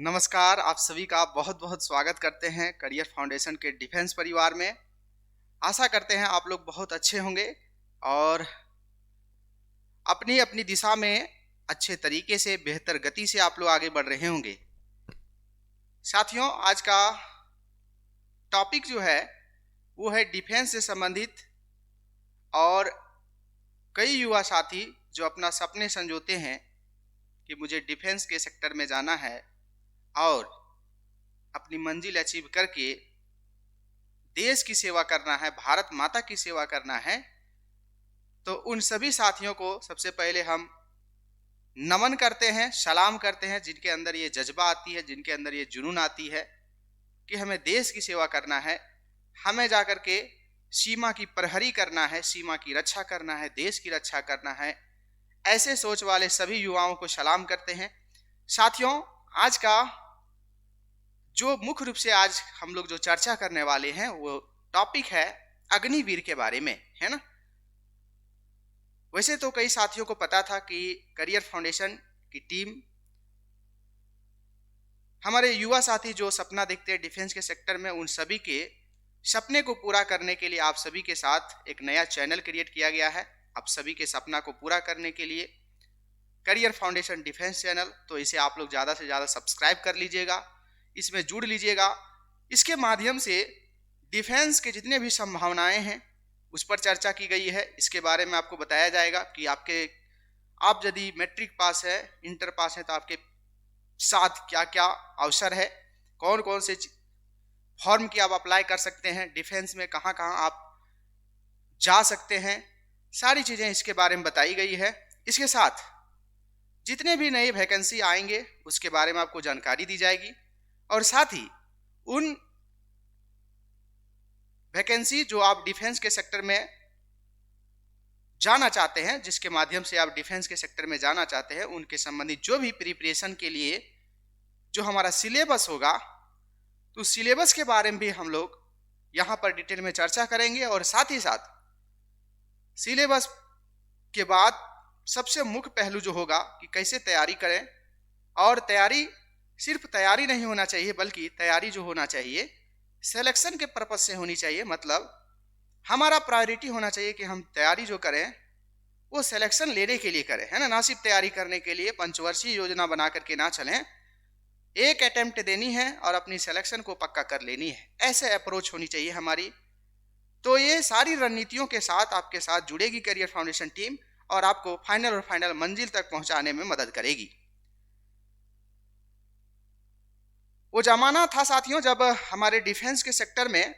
नमस्कार, आप सभी का बहुत बहुत स्वागत करते हैं करियर फाउंडेशन के डिफेंस परिवार में। आशा करते हैं आप लोग बहुत अच्छे होंगे और अपनी अपनी दिशा में अच्छे तरीके से बेहतर गति से आप लोग आगे बढ़ रहे होंगे। साथियों, आज का टॉपिक जो है वो है डिफेंस से संबंधित। और कई युवा साथी जो अपना सपने संजोते हैं कि मुझे डिफेंस के सेक्टर में जाना है और अपनी मंजिल अचीव करके देश की सेवा करना है, भारत माता की सेवा करना है, तो उन सभी साथियों को सबसे पहले हम नमन करते हैं, सलाम करते हैं, जिनके अंदर ये जज्बा आती है, जिनके अंदर ये जुनून आती है कि हमें देश की सेवा करना है, हमें जाकर के सीमा की प्रहरी करना है, सीमा की रक्षा करना है, देश की रक्षा करना है। ऐसे सोच वाले सभी युवाओं को सलाम करते हैं। साथियों, आज का जो मुख्य रूप से आज हम लोग जो चर्चा करने वाले हैं वो टॉपिक है अग्निवीर के बारे में, है ना। वैसे तो कई साथियों को पता था कि करियर फाउंडेशन की टीम हमारे युवा साथी जो सपना देखते हैं डिफेंस के सेक्टर में, उन सभी के सपने को पूरा करने के लिए आप सभी के साथ एक नया चैनल क्रिएट किया गया है। आप सभी के सपना को पूरा करने के लिए करियर फाउंडेशन डिफेंस चैनल, तो इसे आप लोग ज़्यादा से ज़्यादा सब्सक्राइब कर लीजिएगा, इसमें जुड़ लीजिएगा। इसके माध्यम से डिफेंस के जितने भी संभावनाएं हैं उस पर चर्चा की गई है। इसके बारे में आपको बताया जाएगा कि आप यदि मैट्रिक पास है, इंटर पास है, तो आपके साथ क्या क्या अवसर है, कौन कौन से फॉर्म की आप अप्लाई कर सकते हैं, डिफेंस में कहाँ कहाँ आप जा सकते हैं, सारी चीज़ें इसके बारे में बताई गई है। इसके साथ जितने भी नए वैकेंसी आएंगे उसके बारे में आपको जानकारी दी जाएगी और साथ ही उन वैकेंसी जो आप डिफेंस के सेक्टर में जाना चाहते हैं, जिसके माध्यम से आप डिफेंस के सेक्टर में जाना चाहते हैं, उनके संबंधित जो भी प्रिपरेशन के लिए जो हमारा सिलेबस होगा, तो सिलेबस के बारे में भी हम लोग यहाँ पर डिटेल में चर्चा करेंगे। और साथ ही साथ सिलेबस के बाद सबसे मुख्य पहलू जो होगा कि कैसे तैयारी करें, और तैयारी सिर्फ तैयारी नहीं होना चाहिए, बल्कि तैयारी जो होना चाहिए सिलेक्शन के पर्पज से होनी चाहिए। मतलब हमारा प्रायोरिटी होना चाहिए कि हम तैयारी जो करें वो सिलेक्शन लेने के लिए करें, है ना। ना सिर्फ तैयारी करने के लिए पंचवर्षीय योजना बना करके ना चलें, एक अटेम्प्ट देनी है और अपनी सिलेक्शन को पक्का कर लेनी है, ऐसे अप्रोच होनी चाहिए हमारी। तो ये सारी रणनीतियों के साथ आपके साथ जुड़ेगी करियर फाउंडेशन टीम और आपको फाइनल मंजिल तक पहुंचाने में मदद करेगी। वो जमाना था साथियों जब हमारे डिफेंस के सेक्टर में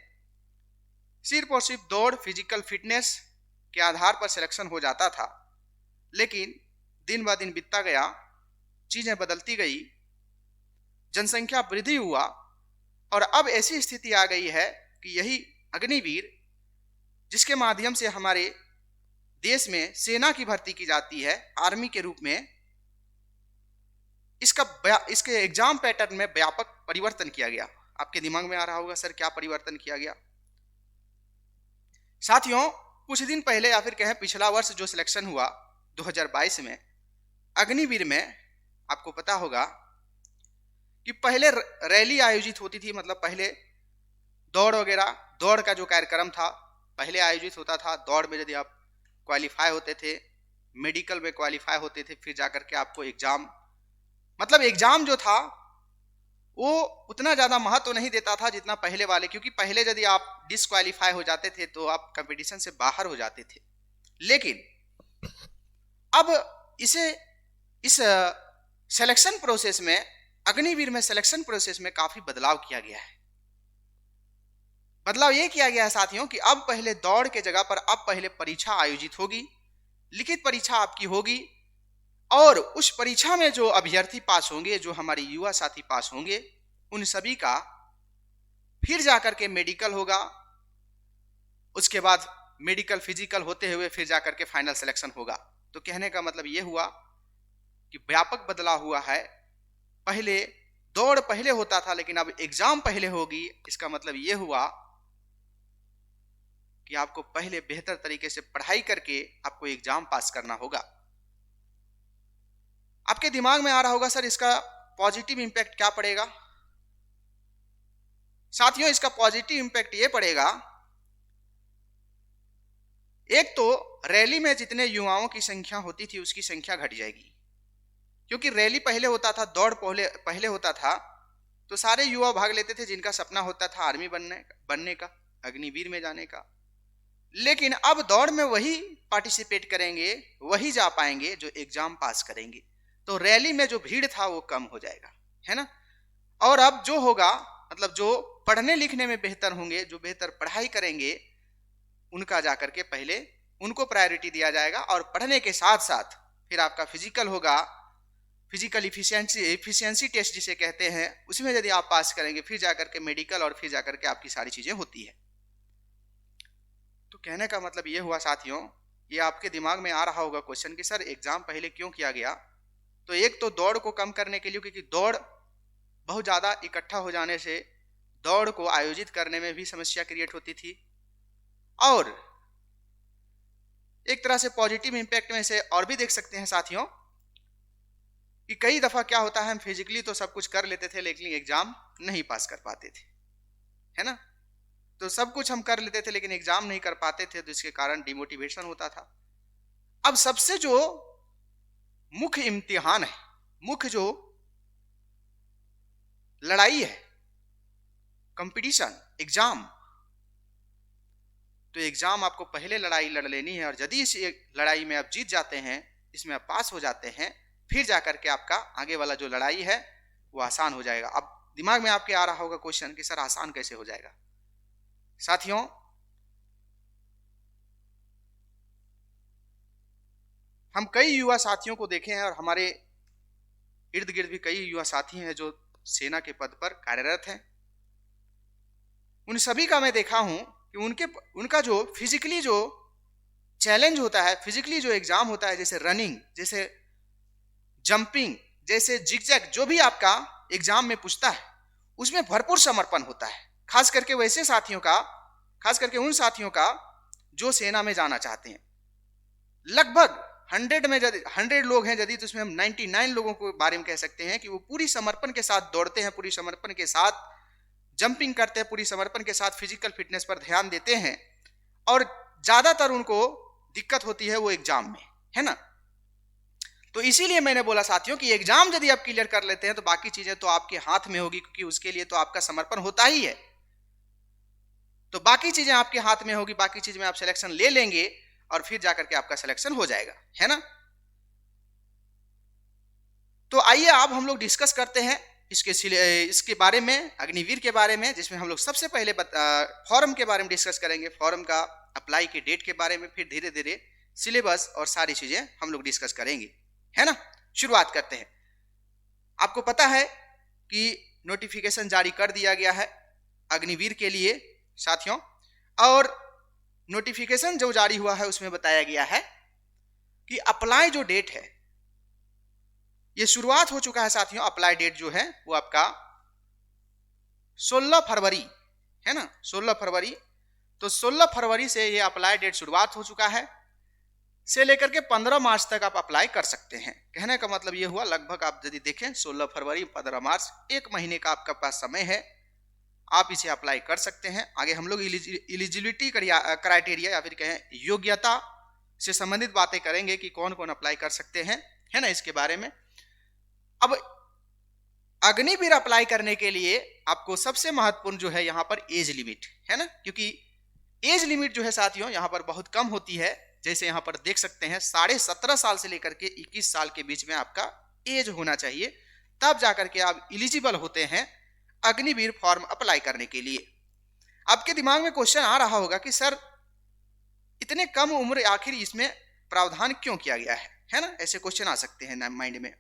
सिर्फ और सिर्फ दौड़, फिजिकल फिटनेस के आधार पर सिलेक्शन हो जाता था, लेकिन दिन ब दिन बीतता गया, चीज़ें बदलती गई, जनसंख्या वृद्धि हुआ और अब ऐसी स्थिति आ गई है कि यही अग्निवीर, जिसके माध्यम से हमारे देश में सेना की भर्ती की जाती है आर्मी के रूप में, इसके एग्जाम पैटर्न में व्यापक परिवर्तन किया गया। आपके दिमाग में आ रहा होगा सर क्या परिवर्तन किया गया। साथियों, कुछ दिन पहले या फिर कहें पिछला वर्ष जो सिलेक्शन हुआ 2022 में अग्निवीर में, आपको पता होगा कि पहले रैली आयोजित होती थी। मतलब पहले दौड़ वगैरह, दौड़ का जो कार्यक्रम था पहले आयोजित होता था। दौड़ में यदि आप क्वालिफाई होते थे, मेडिकल में क्वालिफाई होते थे, फिर जाकर के आपको एग्जाम, मतलब एग्जाम जो था वो उतना ज़्यादा महत्व तो नहीं देता था जितना पहले वाले, क्योंकि पहले यदि आप डिसक्वालीफाई हो जाते थे तो आप कंपटीशन से बाहर हो जाते थे। लेकिन अब इस सिलेक्शन प्रोसेस में, अग्निवीर में सिलेक्शन प्रोसेस में काफ़ी बदलाव किया गया है। बदलाव ये किया गया है साथियों कि अब पहले दौड़ के जगह पर अब पहले परीक्षा आयोजित होगी, लिखित परीक्षा आपकी होगी और उस परीक्षा में जो अभ्यर्थी पास होंगे, जो हमारे युवा साथी पास होंगे, उन सभी का फिर जाकर के मेडिकल होगा। उसके बाद मेडिकल फिजिकल होते हुए फिर जाकर के फाइनल सिलेक्शन होगा। तो कहने का मतलब ये हुआ कि व्यापक बदलाव हुआ है। पहले दौड़ पहले होता था लेकिन अब एग्जाम पहले होगी। इसका मतलब ये हुआ कि आपको पहले बेहतर तरीके से पढ़ाई करके आपको एग्जाम पास करना होगा। आपके दिमाग में आ रहा होगा सर इसका पॉजिटिव इंपैक्ट क्या पड़ेगा साथियों? इसका पॉजिटिव इंपैक्ट ये पड़ेगा, एक तो रैली में जितने युवाओं की संख्या होती थी उसकी संख्या घट जाएगी, क्योंकि रैली पहले होता था, दौड़ पहले होता था, तो सारे युवा भाग लेते थे जिनका सपना होता था आर्मी बनने का, अग्निवीर में जाने का। लेकिन अब दौड़ में वही पार्टिसिपेट करेंगे, वही जा पाएंगे जो एग्जाम पास करेंगे। तो रैली में जो भीड़ था वो कम हो जाएगा, है ना। और अब जो होगा, मतलब जो पढ़ने लिखने में बेहतर होंगे, जो बेहतर पढ़ाई करेंगे, उनका जाकर के पहले उनको प्रायोरिटी दिया जाएगा। और पढ़ने के साथ साथ फिर आपका फिजिकल होगा, फिजिकल इफिशियंसी टेस्ट जिसे कहते हैं, उसमें यदि आप पास करेंगे फिर जाकर के मेडिकल और फिर जाकर के आपकी सारी चीजें होती है। तो कहने का मतलब ये हुआ साथियों, ये आपके दिमाग में आ रहा होगा क्वेश्चन कि सर एग्जाम पहले क्यों किया गया? तो एक तो दौड़ को कम करने के लिए, क्योंकि दौड़ बहुत ज्यादा इकट्ठा हो जाने से दौड़ को आयोजित करने में भी समस्या क्रिएट होती थी। और एक तरह से पॉजिटिव इंपैक्ट में से और भी देख सकते हैं साथियों कि कई दफा क्या होता है, हम फिजिकली तो सब कुछ कर लेते थे लेकिन एग्जाम नहीं पास कर पाते थे, है ना। तो सब कुछ हम कर लेते थे लेकिन एग्जाम नहीं कर पाते थे, तो इसके कारण डिमोटिवेशन होता था। अब सबसे जो मुख्य इम्तिहान है, मुख्य जो लड़ाई है, कंपटीशन, एग्जाम, तो एग्जाम आपको पहले लड़ाई लड़ लेनी है। और यदि इस लड़ाई में आप जीत जाते हैं, इसमें आप पास हो जाते हैं, फिर जाकर के आपका आगे वाला जो लड़ाई है वो आसान हो जाएगा। अब दिमाग में आपके आ रहा होगा क्वेश्चन कि सर आसान कैसे हो जाएगा? साथियों, हम कई युवा साथियों को देखे हैं और हमारे इर्द गिर्द भी कई युवा साथी हैं जो सेना के पद पर कार्यरत हैं। उन सभी का मैं देखा हूं कि उनका जो फिजिकली जो चैलेंज होता है, फिजिकली जो एग्जाम होता है, जैसे रनिंग, जैसे जंपिंग, जैसे जिगजैग, जो भी आपका एग्जाम में पूछता है उसमें भरपूर समर्पण होता है। खास करके वैसे साथियों का, खास करके उन साथियों का जो सेना में जाना चाहते हैं। लगभग 100 लोग हैं यदि, तो उसमें हम 99 लोगों के बारे में कह सकते हैं कि वो पूरी समर्पण के साथ दौड़ते हैं, पूरी समर्पण के साथ जंपिंग करते हैं, पूरी समर्पण के साथ फिजिकल फिटनेस पर ध्यान देते हैं। और ज्यादातर उनको दिक्कत होती है वो एग्जाम में, है ना। तो इसीलिए मैंने बोला साथियों कि एग्जाम यदि आप क्लियर कर लेते हैं तो बाकी चीजें तो आपके हाथ में होगी, क्योंकि उसके लिए तो आपका समर्पण होता ही है। तो बाकी चीजें आपके हाथ में होगी, बाकी चीज में आप सिलेक्शन ले लेंगे और फिर जाकर के आपका सिलेक्शन हो जाएगा, है ना। तो आइए अब हम लोग डिस्कस करते हैं इसके बारे में, अग्निवीर के बारे में, जिसमें हम लोग सबसे पहले फॉर्म के बारे में डिस्कस करेंगे, फॉर्म का अप्लाई के डेट के बारे में, फिर धीरे धीरे सिलेबस और सारी चीजें हम लोग डिस्कस करेंगे, है ना। शुरुआत करते हैं। आपको पता है कि नोटिफिकेशन जारी कर दिया गया है अग्निवीर के लिए साथियों, और नोटिफिकेशन जो जारी हुआ है उसमें बताया गया है कि अप्लाई जो डेट है, ये शुरुआत हो चुका है साथियों। अप्लाई डेट जो है वो आपका 16 फरवरी, है ना, 16 फरवरी। तो 16 फरवरी से ये अप्लाई डेट शुरुआत हो चुका है, से लेकर के 15 मार्च तक आप अप्लाई कर सकते हैं। कहने का मतलब ये हुआ, लगभग आप यदि देखें 16 फरवरी 15 मार्च, एक महीने का आपका पास समय है, आप इसे अप्लाई कर सकते हैं। आगे हम लोग एलिजिबिलिटी क्राइटेरिया या फिर कहें योग्यता से संबंधित बातें करेंगे कि कौन कौन अप्लाई कर सकते हैं, है ना, इसके बारे में। अब अग्निवीर अप्लाई करने के लिए आपको सबसे महत्वपूर्ण जो है यहाँ पर एज लिमिट, है ना, क्योंकि एज लिमिट जो है साथियों यहाँ पर बहुत कम होती है। जैसे यहाँ पर देख सकते हैं 17.5 साल से लेकर के 21 साल के बीच में आपका एज होना चाहिए, तब जाकर के आप एलिजिबल होते हैं अग्निवीर फॉर्म अप्लाई करने के लिए। आपके दिमाग में क्वेश्चन आ रहा होगा कि सर इतने कम उम्र आखिर इसमें प्रावधान क्यों किया गया है ना, ऐसे क्वेश्चन आ सकते हैं माइंड में।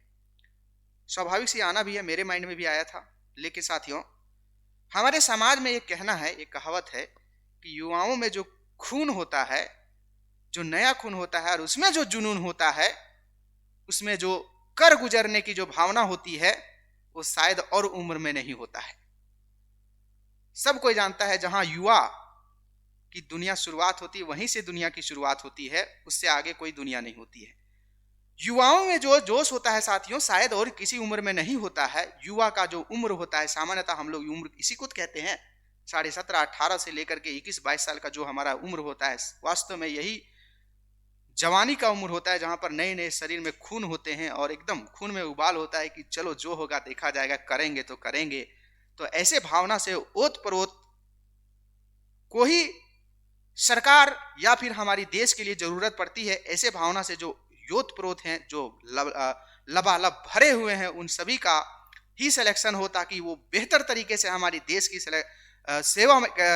स्वाभाविक से आना भी है, मेरे माइंड में भी आया था। लेकिन साथियों हमारे समाज में एक कहना है, एक कहावत है कि युवाओं में जो खून होता है, जो नया खून होता है, और उसमें जो जुनून होता है, उसमें जो कर गुजरने की जो भावना होती है, वो शायद और उम्र में नहीं होता है। सब कोई जानता है जहां युवा की दुनिया शुरुआत होती है, वहीं से दुनिया की शुरुआत होती है, उससे आगे कोई दुनिया नहीं होती है। युवाओं में जो जोश होता है साथियों, शायद और किसी उम्र में नहीं होता है। युवा का जो उम्र होता है, सामान्यतः हम लोग उम्र इसी को कहते हैं, 17.5-18 से लेकर के 21-22 साल का जो हमारा उम्र होता है, वास्तव में यही जवानी का उम्र होता है, जहां पर नए नए शरीर में खून होते हैं और एकदम खून में उबाल होता है कि चलो जो होगा देखा जाएगा, करेंगे तो करेंगे। तो ऐसे भावना से ओत प्रोत को ही सरकार या फिर हमारी देश के लिए जरूरत पड़ती है। ऐसे भावना से जो योत प्रोत हैं, जो लबालब भरे हुए हैं, उन सभी का ही सिलेक्शन हो, ताकि वो बेहतर तरीके से हमारी देश की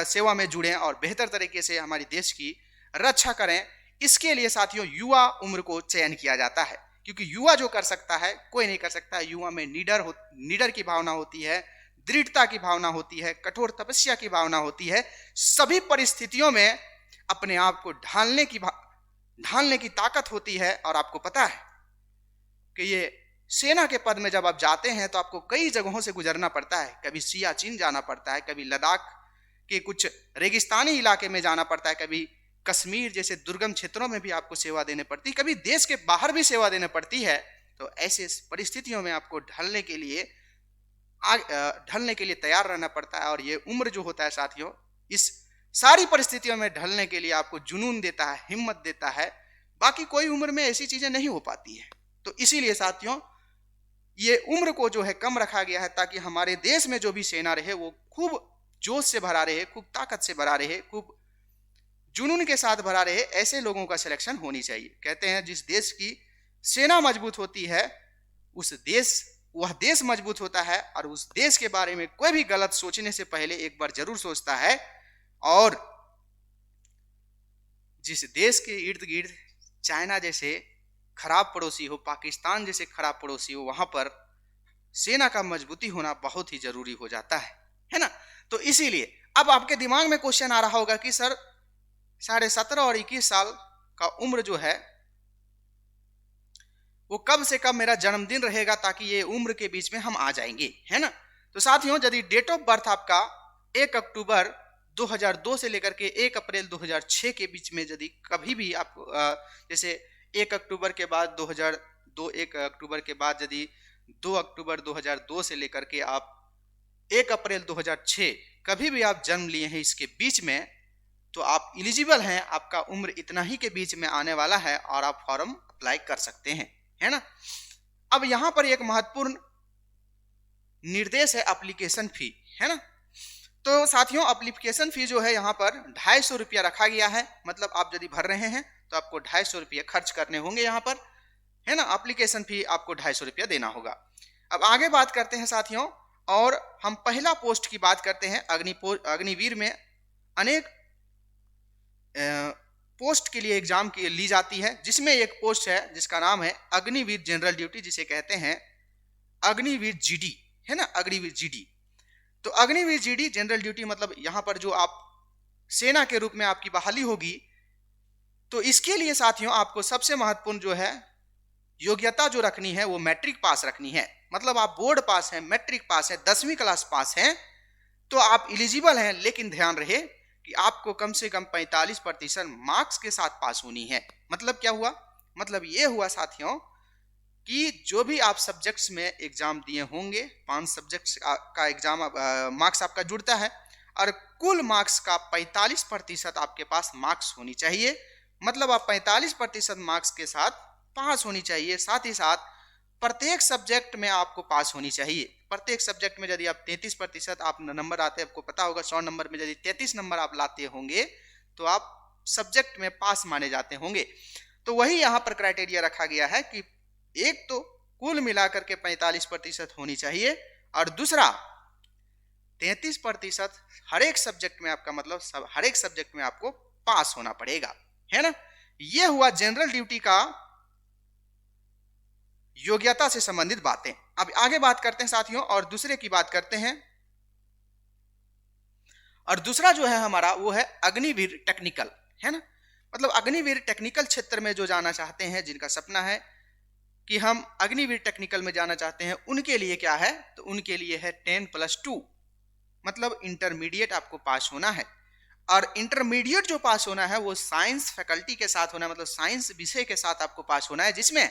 सेवा में जुड़ें और बेहतर तरीके से हमारी देश की रक्षा करें। इसके लिए साथियों युवा उम्र को चयन किया जाता है, क्योंकि युवा जो कर सकता है कोई नहीं कर सकता। युवा में निडर की भावना होती है, दृढ़ता की भावना होती है, कठोर तपस्या की भावना होती है। सभी परिस्थितियों में अपने आप को ढालने की ताकत होती है। और आपको पता है कि ये सेना के पद में जब आप जाते हैं तो आपको कई जगहों से गुजरना पड़ता है। कभी सियाचिन जाना पड़ता है, कभी लद्दाख के कुछ रेगिस्तानी इलाके में जाना पड़ता है, कभी कश्मीर जैसे दुर्गम क्षेत्रों में भी आपको सेवा देने पड़ती है, कभी देश के बाहर भी सेवा देने पड़ती है। तो ऐसे परिस्थितियों में आपको ढलने के लिए तैयार रहना पड़ता है। और ये उम्र जो होता है साथियों, इस सारी परिस्थितियों में ढलने के लिए आपको जुनून देता है, हिम्मत देता है। बाकी कोई उम्र में ऐसी चीजें नहीं हो पाती है। तो इसीलिए साथियों ये उम्र को जो है कम रखा गया है, ताकि हमारे देश में जो भी सेना रहे वो खूब जोश से भरा रहे, खूब ताकत से भरा रहे, खूब जुनून के साथ भरा रहे। ऐसे लोगों का सिलेक्शन होनी चाहिए। कहते हैं जिस देश की सेना मजबूत होती है वह देश मजबूत होता है, और उस देश के बारे में कोई भी गलत सोचने से पहले एक बार जरूर सोचता है। और जिस देश के इर्द गिर्द चाइना जैसे खराब पड़ोसी हो, पाकिस्तान जैसे खराब पड़ोसी हो, वहां पर सेना का मजबूती होना बहुत ही जरूरी हो जाता है ना। तो इसीलिए अब आपके दिमाग में क्वेश्चन आ रहा होगा कि सर 17.5 और 21 साल का उम्र जो है वो कब से कब मेरा जन्मदिन रहेगा, ताकि ये उम्र के बीच में हम आ जाएंगे, है ना। तो साथियों यदि डेट ऑफ बर्थ आपका 1 अक्टूबर 2002 से लेकर के 1 अप्रैल 2006 के बीच में यदि कभी भी आप जैसे 1 अक्टूबर के बाद 2002, 1 अक्टूबर के बाद यदि 2 अक्टूबर 2002 से लेकर के आप 1 अप्रैल 2006 कभी भी आप जन्म लिए हैं इसके बीच में, तो आप एलिजिबल हैं। आपका उम्र इतना ही के बीच में आने वाला है और आप फॉर्म अप्लाई कर सकते हैं, है ना। अब यहां पर एक महत्वपूर्ण निर्देश है एप्लीकेशन फी, है ना। तो साथियों एप्लीकेशन फी जो है यहाँ पर 250 रुपया रखा गया है। मतलब आप यदि भर रहे हैं तो आपको 250 रुपया खर्च करने होंगे यहाँ पर, है ना। एप्लीकेशन फी आपको 250 रुपया देना होगा। अब आगे बात करते हैं साथियों, और हम पहला पोस्ट की बात करते हैं। अग्निवीर में अनेक पोस्ट के लिए एग्जाम की ली जाती है, जिसमें एक पोस्ट है जिसका नाम है अग्निवीर जनरल ड्यूटी, जिसे कहते हैं अग्निवीर जीडी, है ना, अग्निवीर जीडी। तो अग्निवीर जीडी जनरल ड्यूटी मतलब यहां पर जो आप सेना के रूप में आपकी बहाली होगी, तो इसके लिए साथियों आपको सबसे महत्वपूर्ण जो है योग्यता जो रखनी है वो मैट्रिक पास रखनी है। मतलब आप बोर्ड पास हैं, मैट्रिक पास है, 10वीं क्लास पास हैं, तो आप एलिजिबल हैं। लेकिन ध्यान रहे कि आपको कम से कम 45% मार्क्स के साथ पास होनी है। मतलब क्या हुआ? मतलब ये हुआ साथियों कि जो भी आप सब्जेक्ट्स में एग्जाम दिए होंगे, 5 सब्जेक्ट्स का एग्जाम मार्क्स आपका जुड़ता है, और कुल मार्क्स का 45% आपके पास मार्क्स होनी चाहिए। मतलब आप 45% मार्क्स के साथ पास होनी चाहिए। साथ ही साथ प्रत्येक सब्जेक्ट में आपको पास होनी चाहिए। प्रत्येक सब्जेक्ट में यदि आप 33% आप नंबर आते हैं, आपको पता होगा 100 नंबर में यदि 33 नंबर आप लाते होंगे तो आप सब्जेक्ट में पास माने जाते होंगे। तो वही यहाँ पर क्राइटेरिया रखा गया है कि एक तो कुल मिलाकर के 45% होनी चाहिए, और दूसरा 33% हर एक सब्जेक्ट में आपका, मतलब हर एक सब्जेक्ट में आपको पास होना पड़ेगा, है ना। यह हुआ जनरल ड्यूटी का योग्यता से संबंधित बातें। अब आगे बात करते हैं साथियों, और दूसरे की बात करते हैं। और दूसरा जो है हमारा वो है अग्निवीर टेक्निकल, है ना। मतलब अग्निवीर टेक्निकल क्षेत्र में जो जाना चाहते हैं, जिनका सपना है कि हम अग्निवीर टेक्निकल में जाना चाहते हैं, उनके लिए क्या है? तो उनके लिए है 10+2, मतलब इंटरमीडिएट आपको पास होना है। और इंटरमीडिएट जो पास होना है वो साइंस फैकल्टी के साथ होना है, मतलब साइंस विषय के साथ आपको पास होना है, जिसमें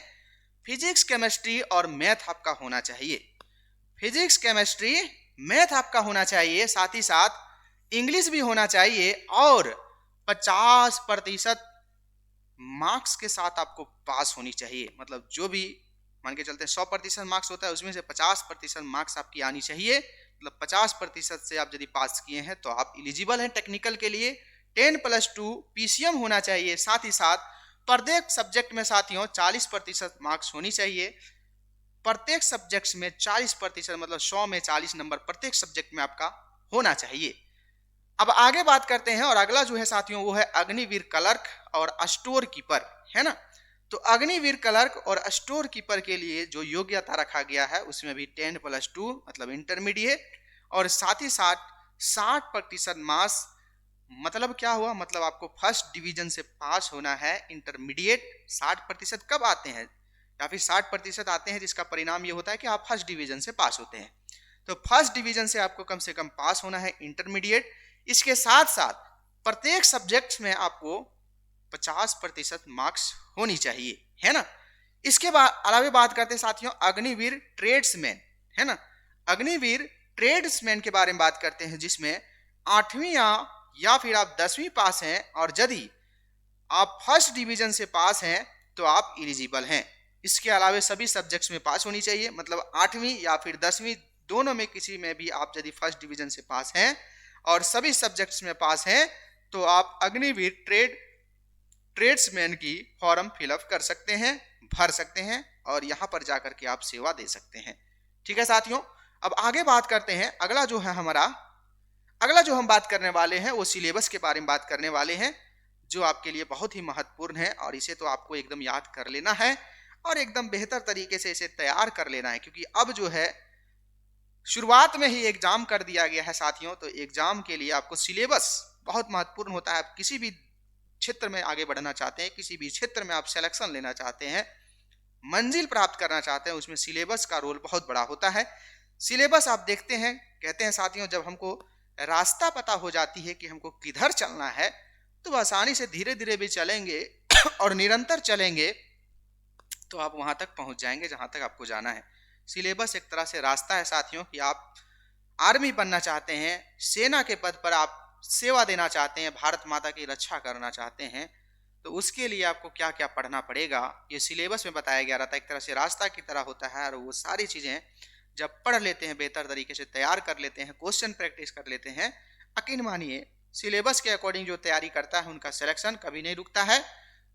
फिजिक्स केमिस्ट्री और मैथ आपका होना चाहिए। फिजिक्स केमिस्ट्री मैथ आपका होना चाहिए, साथ ही साथ इंग्लिश भी होना चाहिए, और 50% मार्क्स के साथ आपको पास होनी चाहिए। मतलब जो भी मान के चलते हैं 100% मार्क्स होता है, उसमें से 50% मार्क्स आपकी आनी चाहिए। मतलब 50% से आप यदि पास किए हैं तो आप एलिजिबल हैं टेक्निकल के लिए। 10+2 पीसीएम होना चाहिए। साथ ही साथ प्रत्येक सब्जेक्ट में साथियों 40% मार्क्स होनी चाहिए। प्रत्येक सब्जेक्ट में 40%, मतलब 100 में 40 नंबर प्रत्येक सब्जेक्ट में आपका होना चाहिए। अब आगे बात करते हैं, और अगला जो है साथियों वो है अग्निवीर क्लर्क और स्टोर कीपर, है ना। तो अग्निवीर क्लर्क और स्टोर कीपर के लिए जो योग्यता रखा गया है उसमें भी 10+2 मतलब इंटरमीडिएट, और साथ ही साथ 60% मार्क्स। मतलब क्या हुआ, मतलब आपको फर्स्ट डिवीजन से पास होना है। इंटरमीडिएट 60% कब आते हैं, या फिर 60% आते हैं जिसका परिणाम ये होता है कि आप फर्स्ट डिवीजन से पास होते हैं। तो फर्स्ट डिवीजन से आपको कम से कम पास होना है इंटरमीडिएट। इसके साथ साथ प्रत्येक सब्जेक्ट में आपको 50% मार्क्स होनी चाहिए, है ना। इसके बाद अलावा बात करते हैं साथियों अग्निवीर ट्रेड्समैन, है ना। अग्निवीर ट्रेड्समैन के बारे में बात करते हैं, जिसमें 8वीं या फिर आप 10वीं पास हैं, और यदि आप फर्स्ट डिवीजन से पास हैं तो आप एलिजिबल हैं। इसके अलावा सभी सब्जेक्ट्स में पास होनी चाहिए। मतलब 8वीं या फिर 10वीं दोनों में किसी में भी आप यदि फर्स्ट डिवीजन से पास हैं और सभी सब्जेक्ट्स में पास हैं तो आप अग्निवीर ट्रेड्समैन की फॉर्म फिलअप कर सकते हैं, भर सकते हैं, और यहाँ पर जाकर के आप सेवा दे सकते हैं। ठीक है साथियों, अब आगे बात करते हैं। अगला जो हम बात करने वाले हैं वो सिलेबस के बारे में बात करने वाले हैं, जो आपके लिए बहुत ही महत्वपूर्ण है, और इसे तो आपको एकदम याद कर लेना है और एकदम बेहतर तरीके से इसे तैयार कर लेना है, क्योंकि अब जो है शुरुआत में ही एग्जाम कर दिया गया है साथियों। तो एग्जाम के लिए आपको सिलेबस बहुत महत्वपूर्ण होता है। आप किसी भी क्षेत्र में आगे बढ़ना चाहते हैं, किसी भी क्षेत्र में आप सिलेक्शन लेना चाहते हैं, मंजिल प्राप्त करना चाहते हैं, उसमें सिलेबस का रोल बहुत बड़ा होता है। सिलेबस आप देखते हैं, कहते हैं साथियों, जब हमको रास्ता पता हो जाती है कि हमको किधर चलना है तो आसानी से धीरे धीरे भी चलेंगे और निरंतर चलेंगे तो आप वहां तक पहुंच जाएंगे जहां तक आपको जाना है। सिलेबस एक तरह से रास्ता है साथियों, कि आप आर्मी बनना चाहते हैं, सेना के पद पर आप सेवा देना चाहते हैं, भारत माता की रक्षा करना चाहते हैं, तो उसके लिए आपको क्या क्या पढ़ना पड़ेगा ये सिलेबस में बताया गया रहता है। एक तरह से रास्ता की तरह होता है, और वो सारी चीज़ें जब पढ़ लेते हैं, बेहतर तरीके से तैयार कर लेते हैं, क्वेश्चन प्रैक्टिस कर लेते हैं, यकीन मानिए सिलेबस के अकॉर्डिंग जो तैयारी करता है उनका सिलेक्शन कभी नहीं रुकता है।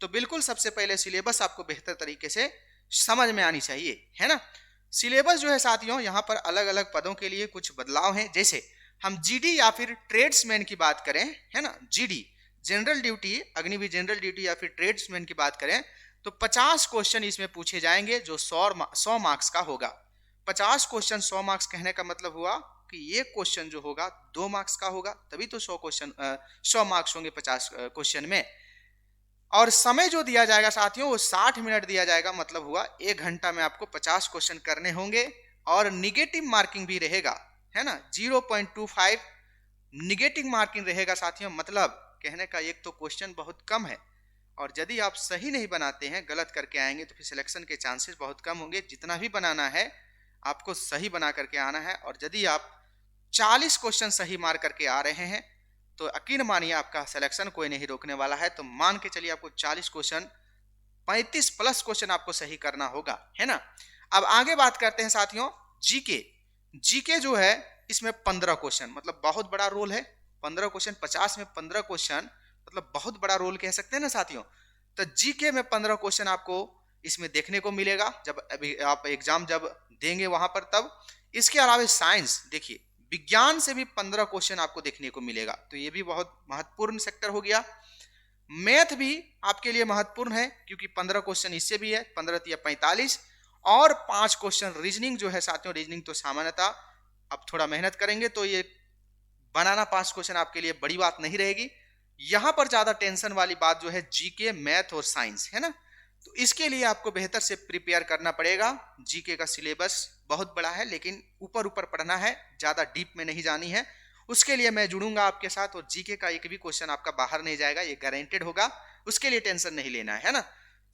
तो बिल्कुल सबसे पहले सिलेबस आपको बेहतर तरीके से समझ में आनी चाहिए, है ना। सिलेबस जो है साथियों, यहाँ पर अलग अलग पदों के लिए कुछ बदलाव हैं। जैसे हम जीडी या फिर ट्रेड्समैन की बात करें, है ना, GD general duty, Agniveer general duty या फिर ट्रेड्समैन की बात करें तो 50 क्वेश्चन इसमें पूछे जाएंगे, जो 100 मार्क्स का होगा। 50 क्वेश्चन 100 मार्क्स कहने का मतलब हुआ कि ये क्वेश्चन जो होगा 2 मार्क्स का होगा, तभी तो 100 मार्क्स होंगे 50 क्वेश्चन में। और समय जो दिया जाएगा साथियों वो 60 मिनट दिया जाएगा, मतलब हुआ 1 घंटा में आपको 50 क्वेश्चन करने होंगे। और निगेटिव मार्किंग भी रहेगा, है ना, 0.25 निगेटिव मार्किंग रहेगा साथियों। मतलब कहने का एक तो क्वेश्चन बहुत कम है, और यदि आप सही नहीं बनाते हैं, गलत करके आएंगे तो फिर सिलेक्शन के चांसेस बहुत कम होंगे। जितना भी बनाना है आपको सही बना करके आना है, और यदि आप 40 क्वेश्चन सही मार करके आ रहे हैं तो यकीन मानिए आपका सिलेक्शन कोई नहीं रोकने वाला है। तो मान के चलिए आपको 40 क्वेश्चन 35+ क्वेश्चन आपको सही करना होगा, है ना। अब आगे बात करते हैं साथियों जीके जो है इसमें 15 क्वेश्चन, मतलब बहुत बड़ा रोल है। 15 क्वेश्चन, 50 में 15 क्वेश्चन मतलब बहुत बड़ा रोल कह सकते हैं ना साथियों। तो जीके में 15 क्वेश्चन आपको इसमें देखने को मिलेगा जब अभी आप एग्जाम जब देंगे वहां पर तब। इसके अलावा साइंस देखिए, विज्ञान से भी 15 क्वेश्चन आपको देखने को मिलेगा, तो ये भी बहुत महत्वपूर्ण सेक्टर हो गया। मैथ भी आपके लिए महत्वपूर्ण है क्योंकि 15 क्वेश्चन इससे भी है, 15 या 45, और 5 क्वेश्चन रीजनिंग जो है साथियों। रीजनिंग तो सामान्यतः आप थोड़ा मेहनत करेंगे तो ये बनाना 5 क्वेश्चन आपके लिए बड़ी बात नहीं रहेगी। यहां पर ज्यादा टेंशन वाली बात जो है जीके, मैथ और साइंस, है ना। तो इसके लिए आपको बेहतर से प्रिपेयर करना पड़ेगा। जीके का सिलेबस बहुत बड़ा है, लेकिन ऊपर ऊपर पढ़ना है, ज्यादा डीप में नहीं जानी है। उसके लिए मैं जुड़ूंगा आपके साथ, और जीके का एक भी क्वेश्चन आपका बाहर नहीं जाएगा, ये गारंटेड होगा। उसके लिए टेंशन नहीं लेना है ना।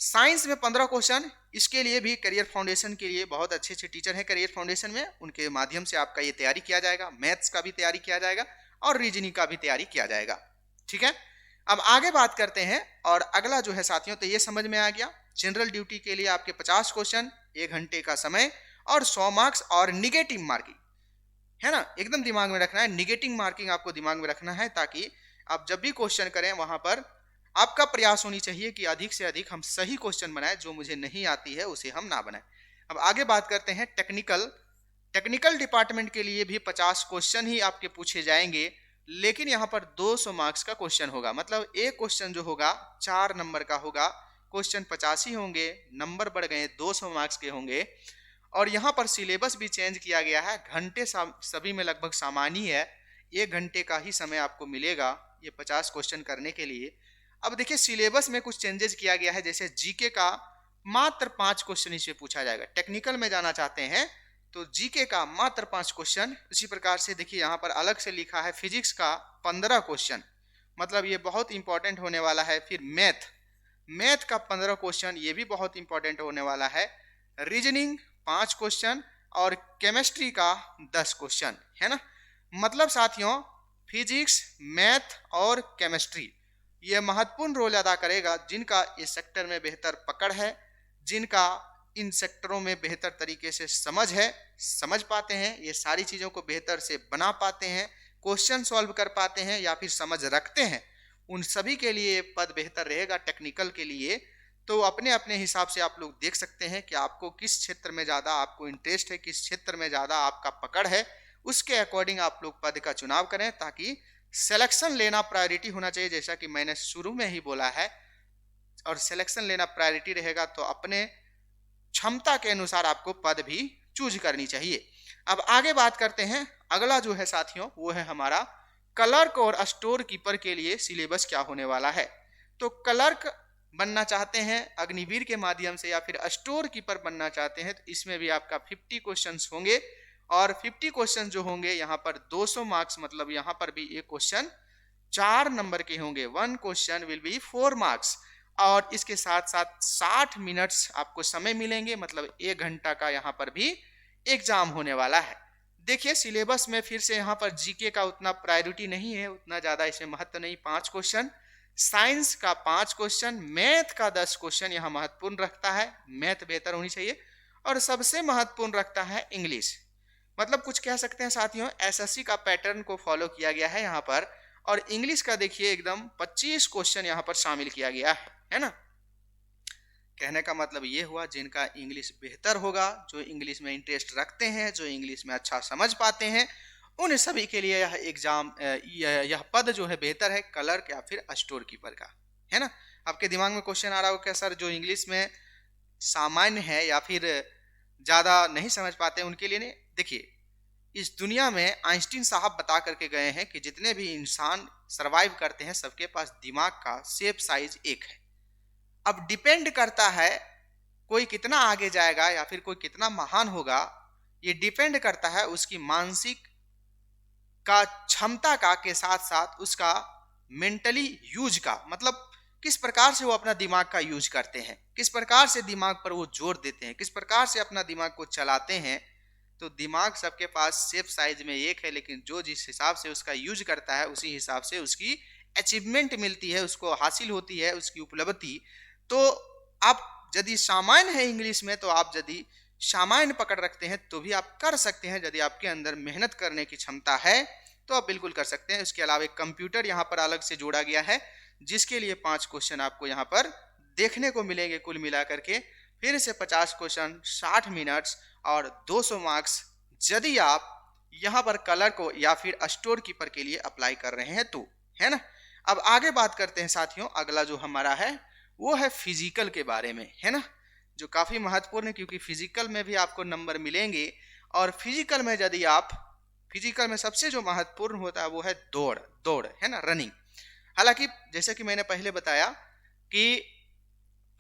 साइंस में 15 क्वेश्चन, इसके लिए भी करियर फाउंडेशन के लिए बहुत अच्छे अच्छे टीचर हैं करियर फाउंडेशन में, उनके माध्यम से आपका ये तैयारी किया जाएगा। मैथ्स का भी तैयारी किया जाएगा और रीजनिंग का भी तैयारी किया जाएगा। ठीक है, अब आगे बात करते हैं। और अगला जो है साथियों, तो ये समझ में आ गया, जनरल ड्यूटी के लिए आपके 50 क्वेश्चन, 1 घंटे का समय और 100 मार्क्स और निगेटिव मार्किंग, है ना, एकदम दिमाग में रखना है। निगेटिव मार्किंग आपको दिमाग में रखना है, ताकि आप जब भी क्वेश्चन करें वहां पर आपका प्रयास होनी चाहिए कि अधिक से अधिक हम सही क्वेश्चन बनाएं, जो मुझे नहीं आती है उसे हम ना बनाएं। अब आगे बात करते हैं टेक्निकल डिपार्टमेंट के लिए भी 50 क्वेश्चन ही आपके पूछे जाएंगे, लेकिन यहाँ पर 200 मार्क्स का क्वेश्चन होगा। मतलब एक क्वेश्चन जो होगा 4 नंबर का होगा, क्वेश्चन 85 होंगे, नंबर बढ़ गए 200 मार्क्स के होंगे। और यहाँ पर सिलेबस भी चेंज किया गया है, घंटे सभी में लगभग समान ही है, 1 घंटे का ही समय आपको मिलेगा ये 50 क्वेश्चन करने के लिए। अब देखिए सिलेबस में कुछ चेंजेस किया गया है, जैसे जीके का मात्र 5 क्वेश्चन इसमें पूछा जाएगा। टेक्निकल में जाना चाहते हैं तो जीके का मात्र 5 क्वेश्चन। इसी प्रकार से देखिए यहाँ पर अलग से लिखा है फिजिक्स का 15 क्वेश्चन, मतलब ये बहुत इंपॉर्टेंट होने वाला है। फिर मैथ का 15 क्वेश्चन, ये भी बहुत इंपॉर्टेंट होने वाला है। रीजनिंग 5 क्वेश्चन और केमिस्ट्री का 10 क्वेश्चन, है ना। मतलब साथियों फिजिक्स, मैथ और केमिस्ट्री ये महत्वपूर्ण रोल अदा करेगा। जिनका इस सेक्टर में बेहतर पकड़ है, जिनका इन सेक्टरों में बेहतर तरीके से समझ पाते हैं, ये सारी चीज़ों को बेहतर से बना पाते हैं, क्वेश्चन सॉल्व कर पाते हैं या फिर समझ रखते हैं, उन सभी के लिए पद बेहतर रहेगा टेक्निकल के लिए। तो अपने अपने हिसाब से आप लोग देख सकते हैं कि आपको किस क्षेत्र में ज़्यादा आपको इंटरेस्ट है, किस क्षेत्र में ज़्यादा आपका पकड़ है, उसके अकॉर्डिंग आप लोग पद का चुनाव करें, ताकि सिलेक्शन लेना प्रायोरिटी होना चाहिए, जैसा कि मैंने शुरू में ही बोला है। और सिलेक्शन लेना प्रायोरिटी रहेगा तो अपने क्षमता के अनुसार आपको पद भी चूज करनी चाहिए। अब आगे बात करते हैं, अगला जो है साथियों वो है हमारा क्लर्क और स्टोर कीपर के लिए सिलेबस क्या होने वाला है। तो क्लर्क बनना चाहते हैं अग्निवीर के माध्यम से या फिर स्टोर कीपर बनना चाहते हैं, तो इसमें भी आपका 50 क्वेश्चंस होंगे। और 50 क्वेश्चन जो होंगे यहाँ पर 200 मार्क्स, मतलब यहाँ पर भी एक क्वेश्चन 4 नंबर के होंगे, 1 क्वेश्चन विल बी 4 मार्क्स। और इसके साथ साथ 60 मिनट्स आपको समय मिलेंगे, मतलब 1 घंटा का यहाँ पर भी एग्जाम होने वाला है। देखिए सिलेबस में फिर से यहाँ पर जीके का उतना प्रायोरिटी नहीं है, उतना ज़्यादा इसमें महत्व नहीं, 5 क्वेश्चन, साइंस का 5 क्वेश्चन, मैथ का 10 क्वेश्चन यहाँ महत्वपूर्ण रखता है, मैथ बेहतर होनी चाहिए। और सबसे महत्वपूर्ण रखता है इंग्लिश। मतलब कुछ कह सकते हैं साथियों एसएससी का पैटर्न को फॉलो किया गया है यहाँ पर। और इंग्लिश का देखिए एकदम 25 क्वेश्चन यहाँ पर शामिल किया गया है ना। कहने का मतलब ये हुआ जिनका इंग्लिश बेहतर होगा, जो इंग्लिश में इंटरेस्ट रखते हैं, जो इंग्लिश में अच्छा समझ पाते हैं, उन सभी के लिए यह एग्जाम यह पद जो है बेहतर है, क्लर्क या फिर स्टोर कीपर का, है ना। आपके दिमाग में क्वेश्चन आ रहा हो क्या सर, जो इंग्लिश में सामान्य है या फिर ज़्यादा नहीं समझ पाते उनके लिए नहीं। देखिए इस दुनिया में आइंस्टीन साहब बता करके गए हैं कि जितने भी इंसान सरवाइव करते हैं सबके पास दिमाग का शेप साइज एक है। अब डिपेंड करता है कोई कितना आगे जाएगा या फिर कोई कितना महान होगा, ये डिपेंड करता है उसकी मानसिक का क्षमता का के साथ साथ उसका मेंटली यूज का, मतलब किस प्रकार से वो अपना दिमाग का यूज करते हैं, किस प्रकार से दिमाग पर वो जोर देते हैं, किस प्रकार से अपना दिमाग को चलाते हैं। तो दिमाग सबके पास शेप साइज में एक है, लेकिन जो जिस हिसाब से उसका यूज करता है उसी हिसाब से उसकी अचीवमेंट मिलती है, उसको हासिल होती है उसकी उपलब्धि। तो आप यदि सामान्य है इंग्लिश में, तो आप यदि सामान्य पकड़ रखते हैं तो भी आप कर सकते हैं। यदि आपके अंदर मेहनत करने की क्षमता है तो आप बिल्कुल कर सकते हैं। उसके अलावा एक कंप्यूटर यहाँ पर अलग से जोड़ा गया है, जिसके लिए 5 क्वेश्चन आपको यहाँ पर देखने को मिलेंगे कुल मिलाकर के। फिर से 50 क्वेश्चन, 60 मिनट्स और 200 मार्क्स, यदि आप यहाँ पर कलर को या फिर स्टोर कीपर के लिए अप्लाई कर रहे हैं तो, है ना। अब आगे बात करते हैं साथियों, अगला जो हमारा है वो है फिजिकल के बारे में, है ना, जो काफ़ी महत्वपूर्ण है, क्योंकि फिजिकल में भी आपको नंबर मिलेंगे। और फिजिकल में यदि आप फिजिकल में सबसे जो महत्वपूर्ण होता है वो है दौड़, है ना, रनिंग। हालांकि जैसे कि मैंने पहले बताया कि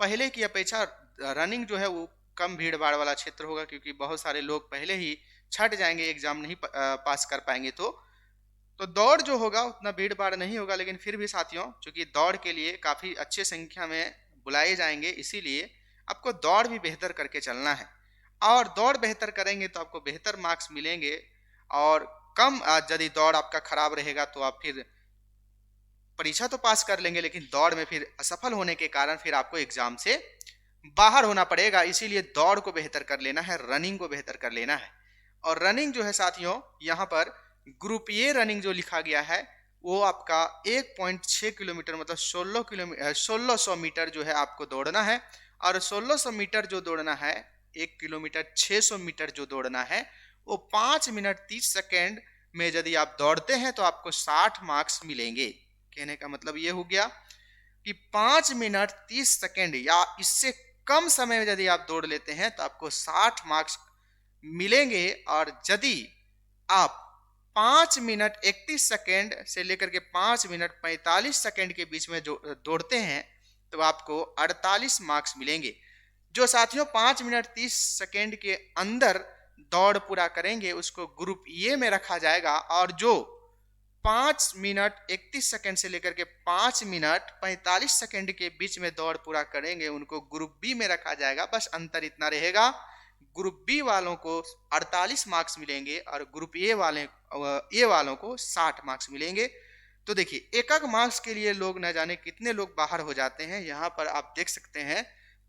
पहले की अपेक्षा रनिंग जो है वो कम भीड़ भाड़ वाला क्षेत्र होगा, क्योंकि बहुत सारे लोग पहले ही छट जाएंगे, एग्जाम नहीं पास कर पाएंगे। तो दौड़ जो होगा उतना भीड़ भाड़ नहीं होगा। लेकिन फिर भी साथियों, चूंकि दौड़ के लिए काफ़ी अच्छे संख्या में बुलाए जाएंगे, इसीलिए आपको दौड़ भी बेहतर करके चलना है। और दौड़ बेहतर करेंगे तो आपको बेहतर मार्क्स मिलेंगे। और कम यदि दौड़ आपका खराब रहेगा तो आप फिर परीक्षा तो पास कर लेंगे, लेकिन दौड़ में फिर असफल होने के कारण फिर आपको एग्जाम से बाहर होना पड़ेगा। इसीलिए दौड़ को बेहतर कर लेना है, रनिंग को बेहतर कर लेना है। और रनिंग जो है साथियों, यहाँ पर ग्रुप ए रनिंग जो लिखा गया है वो आपका 1.6 किलोमीटर मतलब 1600 मीटर जो है आपको दौड़ना है। और 1600 मीटर जो दौड़ना है, 1 किलोमीटर 600 मीटर जो दौड़ना है, वो 5 मिनट 30 सेकेंड में यदि आप दौड़ते हैं तो आपको 60 मार्क्स मिलेंगे। कहने का मतलब ये हो गया कि 5 मिनट 30 सेकेंड या इससे कम समय में यदि आप दौड़ लेते हैं तो आपको 60 मार्क्स मिलेंगे। और यदि आप 5 मिनट 31 सेकेंड से लेकर के 5 मिनट 45 सेकेंड के बीच में जो दौड़ते हैं तो आपको 48 मार्क्स मिलेंगे। जो साथियों 5 मिनट 30 सेकेंड के अंदर दौड़ पूरा करेंगे उसको ग्रुप ए में रखा जाएगा। और जो 5 मिनट 31 सेकेंड से लेकर के 5 मिनट 45 सेकेंड के बीच में दौड़ पूरा करेंगे उनको ग्रुप बी में रखा जाएगा। बस अंतर इतना रहेगा, ग्रुप बी वालों को 48 मार्क्स मिलेंगे और ग्रुप ए वालों को 60 मार्क्स मिलेंगे। तो देखिए, एक एक मार्क्स के लिए लोग न जाने कितने लोग बाहर हो जाते हैं। यहाँ पर आप देख सकते हैं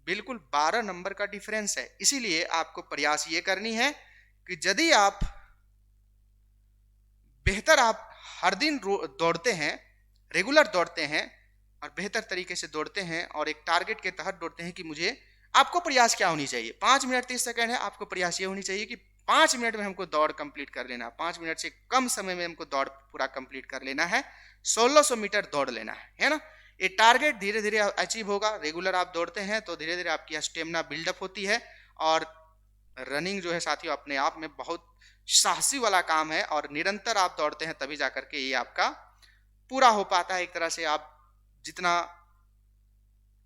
बिल्कुल 12 नंबर का डिफरेंस है। इसीलिए आपको प्रयास ये करनी है कि यदि आप बेहतर आप हर दिन दौड़ते हैं, रेगुलर दौड़ते हैं और बेहतर तरीके से दौड़ते हैं और एक टारगेट के तहत दौड़ते हैं कि मुझे, आपको प्रयास क्या होनी चाहिए, 5 मिनट 30 सेकंड है, आपको प्रयास ये होनी चाहिए कि 5 मिनट में हमको दौड़ कंप्लीट कर लेना, 5 मिनट से कम समय में हमको दौड़ पूरा कंप्लीट कर लेना है, 1600 मीटर दौड़ लेना है ना। ये टारगेट धीरे धीरे अचीव होगा। रेगुलर आप दौड़ते हैं तो धीरे धीरे आपकी स्टेमिना बिल्डअप होती है। और रनिंग जो है साथियों अपने आप में बहुत साहसी वाला काम है और निरंतर आप दौड़ते हैं तभी जाकर के ये आपका पूरा हो पाता है। एक तरह से आप जितना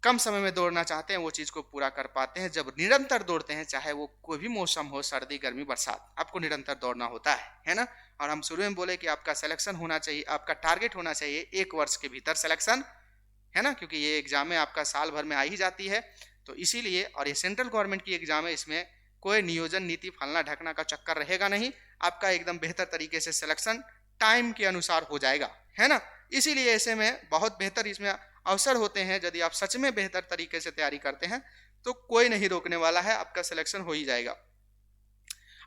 कम समय में दौड़ना चाहते हैं वो चीज को पूरा कर पाते हैं जब निरंतर दौड़ते हैं, चाहे वो कोई भी मौसम हो, सर्दी गर्मी बरसात, आपको निरंतर दौड़ना होता है ना। और हम शुरू में बोले कि आपका सिलेक्शन होना चाहिए, आपका टारगेट होना चाहिए 1 वर्ष के भीतर सिलेक्शन, है ना, क्योंकि ये एग्जाम में आपका साल भर में आ ही जाती है। तो इसीलिए, और ये सेंट्रल गवर्नमेंट की एग्जाम है, इसमें कोई नियोजन नीति फलना ढकना का चक्कर रहेगा नहीं, आपका एकदम बेहतर तरीके से सिलेक्शन टाइम के अनुसार हो जाएगा, है ना। इसीलिए ऐसे में बहुत बेहतर इसमें अवसर होते हैं। यदि आप सच में बेहतर तरीके से तैयारी करते हैं तो कोई नहीं रोकने वाला है, आपका सिलेक्शन हो ही जाएगा।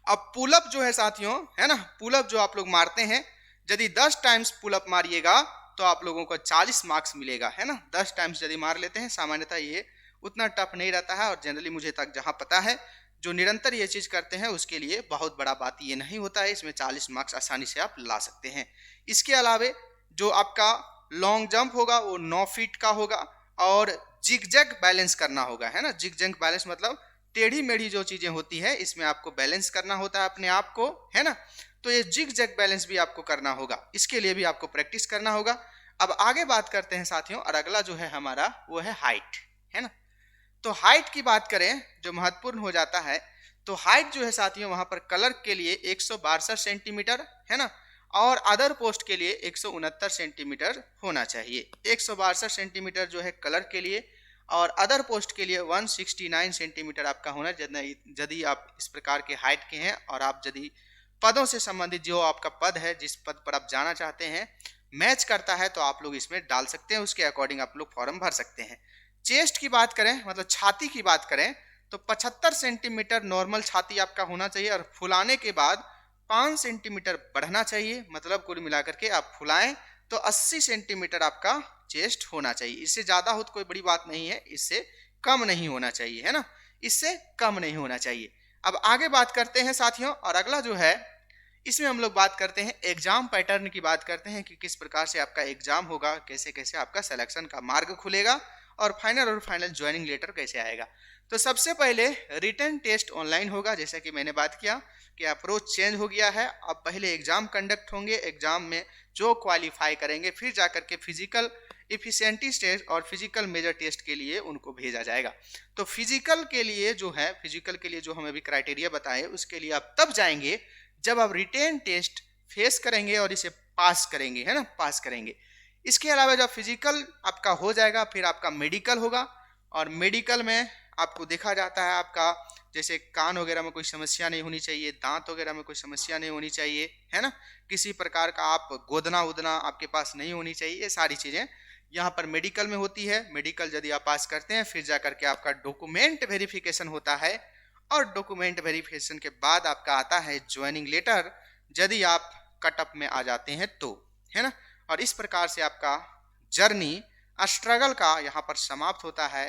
अब पुलअप जो है साथियों, है ना, पुलअप जो आप लोग मारते हैं, यदि 10 टाइम्स पुलअप मारिएगा तो आप लोगों को 40 मार्क्स मिलेगा, है ना। 10 टाइम्स यदि मार लेते हैं, सामान्यतः ये उतना टफ नहीं रहता है और जनरली मुझे तक जहां पता है जो निरंतर ये चीज करते हैं उसके लिए बहुत बड़ा बात ये नहीं होता है। इसमें 40 मार्क्स आसानी से आप ला सकते हैं। इसके अलावे जो आपका लॉन्ग जंप होगा वो 9 फीट का होगा और जिग-जैग बैलेंस करना होगा, है ना। जिग-जैग बैलेंस मतलब टेढ़ी मेढ़ी जो चीजें होती है इसमें आपको बैलेंस करना होता है अपने आप को, है ना। तो ये जिग-जैग बैलेंस भी आपको करना होगा, इसके लिए भी आपको प्रैक्टिस करना होगा। अब आगे बात करते हैं साथियों, और अगला जो है हमारा वो है हाइट, है ना। तो हाइट की बात करें जो महत्वपूर्ण हो जाता है, तो हाइट जो है साथियों वहां पर क्लर्क के लिए 162 सेंटीमीटर, है ना, और अदर पोस्ट के लिए 169 सेंटीमीटर होना चाहिए। 162 सेंटीमीटर जो है क्लर्क के लिए और अदर पोस्ट के लिए 169 सेंटीमीटर आपका होना। यदि आप इस प्रकार के हाइट के हैं और आप यदि पदों से संबंधित जो आपका पद है, जिस पद पर आप जाना चाहते हैं, मैच करता है तो आप लोग इसमें डाल सकते हैं, उसके अकॉर्डिंग आप लोग फॉर्म भर सकते हैं। चेस्ट की बात करें, मतलब छाती की बात करें, तो 75 सेंटीमीटर नॉर्मल छाती आपका होना चाहिए और फुलाने के बाद 5 सेंटीमीटर बढ़ना चाहिए। मतलब कुल मिलाकर के आप फुलाएं तो 80 सेंटीमीटर आपका चेस्ट होना चाहिए। इससे ज्यादा हो तो कोई बड़ी बात नहीं है, इससे कम नहीं होना चाहिए, है ना, इससे कम नहीं होना चाहिए। अब आगे बात करते हैं साथियों, और अगला जो है इसमें हम लोग बात करते हैं एग्जाम पैटर्न की बात करते हैं कि किस प्रकार से आपका एग्जाम होगा, कैसे कैसे आपका सिलेक्शन का मार्ग खुलेगा और फाइनल ज्वाइनिंग लेटर कैसे आएगा। तो सबसे पहले रिटन टेस्ट ऑनलाइन होगा, जैसा कि मैंने बात किया कि अप्रोच चेंज हो गया है। अब पहले एग्जाम कंडक्ट होंगे, एग्जाम में जो क्वालिफाई करेंगे फिर जाकर के फिजिकल इफिशिएंटी टेस्ट और फिजिकल मेजर टेस्ट के लिए उनको भेजा जाएगा। तो फिजिकल के लिए जो हमें अभी क्राइटेरिया बताए उसके लिए आप तब जाएंगे जब आप रिटेन टेस्ट फेस करेंगे और इसे पास करेंगे, है ना, पास करेंगे। इसके अलावा जब फिजिकल आपका हो जाएगा फिर आपका मेडिकल होगा और मेडिकल में आपको देखा जाता है आपका जैसे कान वगैरह में कोई समस्या नहीं होनी चाहिए, दांत वगैरह में कोई समस्या नहीं होनी चाहिए, है ना। किसी प्रकार का आप गोदना उदना आपके पास नहीं होनी चाहिए। ये सारी चीज़ें यहाँ पर मेडिकल में होती है। मेडिकल यदि आप पास करते हैं फिर जा करके आपका डॉक्यूमेंट वेरिफिकेशन होता है और डॉक्यूमेंट वेरिफिकेशन के बाद आपका आता है ज्वाइनिंग लेटर, यदि आप कटअप में आ जाते हैं तो, है ना। और इस प्रकार से आपका जर्नी स्ट्रगल का यहाँ पर समाप्त होता है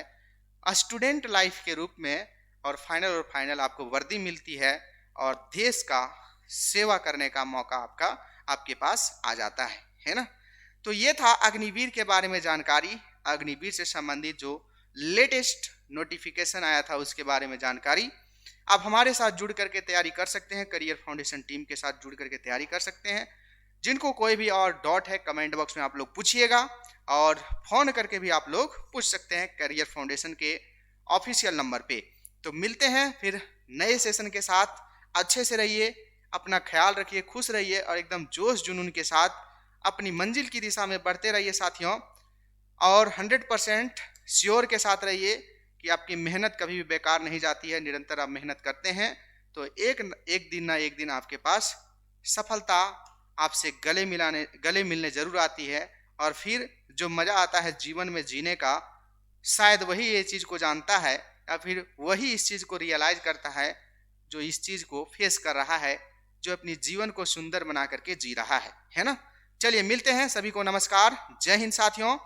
स्टूडेंट लाइफ के रूप में। और फाइनल आपको वर्दी मिलती है और देश का सेवा करने का मौका आपके पास आ जाता है ना। तो ये था अग्निवीर के बारे में जानकारी, अग्निवीर से संबंधित जो लेटेस्ट नोटिफिकेशन आया था उसके बारे में जानकारी। आप हमारे साथ जुड़ करके तैयारी कर सकते हैं, करियर फाउंडेशन टीम के साथ जुड़ करके तैयारी कर सकते हैं। जिनको कोई भी और डाउट है कमेंट बॉक्स में आप लोग पूछिएगा और फोन करके भी आप लोग पूछ सकते हैं करियर फाउंडेशन के ऑफिशियल नंबर पे। तो मिलते हैं फिर नए सेशन के साथ। अच्छे से रहिए, अपना ख्याल रखिए, खुश रहिए और एकदम जोश जुनून के साथ अपनी मंजिल की दिशा में बढ़ते रहिए साथियों। और 100% श्योर के साथ रहिए कि आपकी मेहनत कभी भी बेकार नहीं जाती है। निरंतर आप मेहनत करते हैं तो एक दिन ना एक दिन आपके पास सफलता आपसे गले मिलने जरूर आती है। और फिर जो मजा आता है जीवन में जीने का, शायद वही ये चीज को जानता है या फिर वही इस चीज को रियलाइज करता है जो इस चीज को फेस कर रहा है, जो अपनी जीवन को सुंदर बना करके जी रहा है ना। चलिए मिलते हैं, सभी को नमस्कार, जय हिंद साथियों।